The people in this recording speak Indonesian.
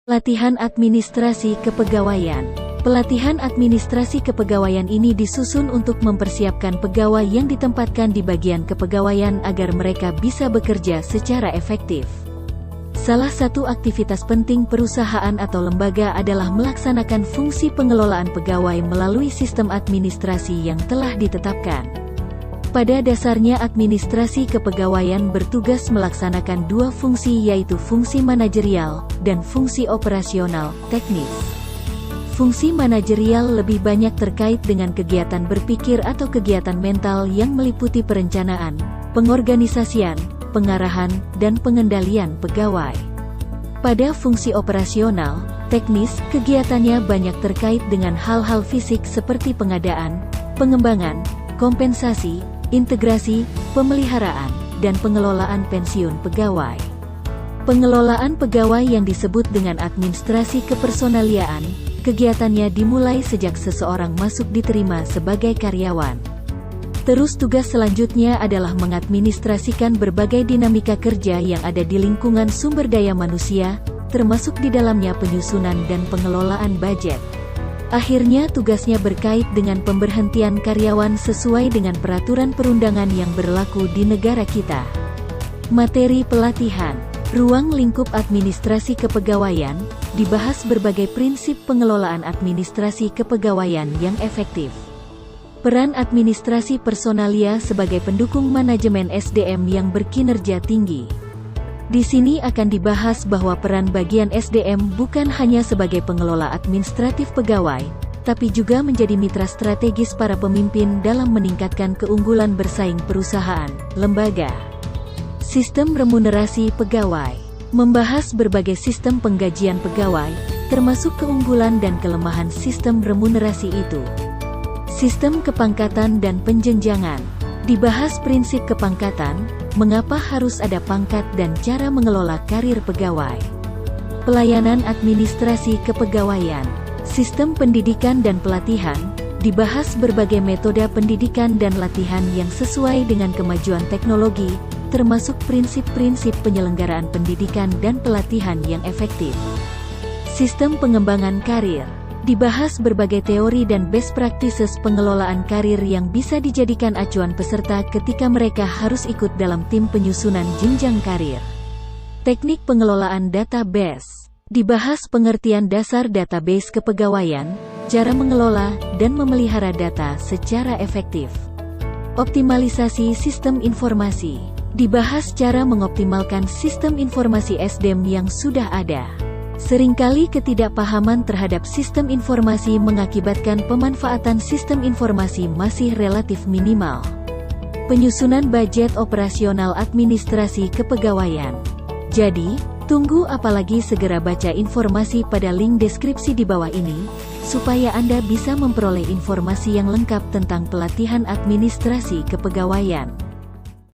Pelatihan administrasi kepegawaian. Pelatihan administrasi kepegawaian ini disusun untuk mempersiapkan pegawai yang ditempatkan di bagian kepegawaian agar mereka bisa bekerja secara efektif. Salah satu aktivitas penting perusahaan atau lembaga adalah melaksanakan fungsi pengelolaan pegawai melalui sistem administrasi yang telah ditetapkan. Pada dasarnya administrasi kepegawaian bertugas melaksanakan dua fungsi, yaitu fungsi manajerial dan fungsi operasional, teknis. Fungsi manajerial lebih banyak terkait dengan kegiatan berpikir atau kegiatan mental yang meliputi perencanaan, pengorganisasian, pengarahan, dan pengendalian pegawai. Pada fungsi operasional, teknis, kegiatannya banyak terkait dengan hal-hal fisik seperti pengadaan, pengembangan, kompensasi, integrasi, pemeliharaan, dan pengelolaan pensiun pegawai. Pengelolaan pegawai yang disebut dengan administrasi kepersonaliaan, kegiatannya dimulai sejak seseorang masuk diterima sebagai karyawan. Terus tugas selanjutnya adalah mengadministrasikan berbagai dinamika kerja yang ada di lingkungan sumber daya manusia, termasuk di dalamnya penyusunan dan pengelolaan budget. Akhirnya tugasnya berkait dengan pemberhentian karyawan sesuai dengan peraturan perundangan yang berlaku di negara kita. Materi pelatihan. Ruang lingkup administrasi kepegawaian, dibahas berbagai prinsip pengelolaan administrasi kepegawaian yang efektif. Peran administrasi personalia sebagai pendukung manajemen SDM yang berkinerja tinggi. Di sini akan dibahas bahwa peran bagian SDM bukan hanya sebagai pengelola administratif pegawai, tapi juga menjadi mitra strategis para pemimpin dalam meningkatkan keunggulan bersaing perusahaan, lembaga. Sistem remunerasi pegawai. Membahas berbagai sistem penggajian pegawai, termasuk keunggulan dan kelemahan sistem remunerasi itu. Sistem kepangkatan dan penjenjangan. Dibahas prinsip kepangkatan, mengapa harus ada pangkat dan cara mengelola karir pegawai. Pelayanan administrasi kepegawaian. Sistem pendidikan dan pelatihan, dibahas berbagai metode pendidikan dan latihan yang sesuai dengan kemajuan teknologi, termasuk prinsip-prinsip penyelenggaraan pendidikan dan pelatihan yang efektif. Sistem pengembangan karir. Dibahas berbagai teori dan best practices pengelolaan karir yang bisa dijadikan acuan peserta ketika mereka harus ikut dalam tim penyusunan jenjang karir. Teknik pengelolaan database. Dibahas pengertian dasar database kepegawaian, cara mengelola dan memelihara data secara efektif. Optimalisasi sistem informasi. Dibahas cara mengoptimalkan sistem informasi SDM yang sudah ada. Seringkali ketidakpahaman terhadap sistem informasi mengakibatkan pemanfaatan sistem informasi masih relatif minimal. Penyusunan budget operasional administrasi kepegawaian. Jadi, tunggu apalagi, segera baca informasi pada link deskripsi di bawah ini, supaya Anda bisa memperoleh informasi yang lengkap tentang pelatihan administrasi kepegawaian.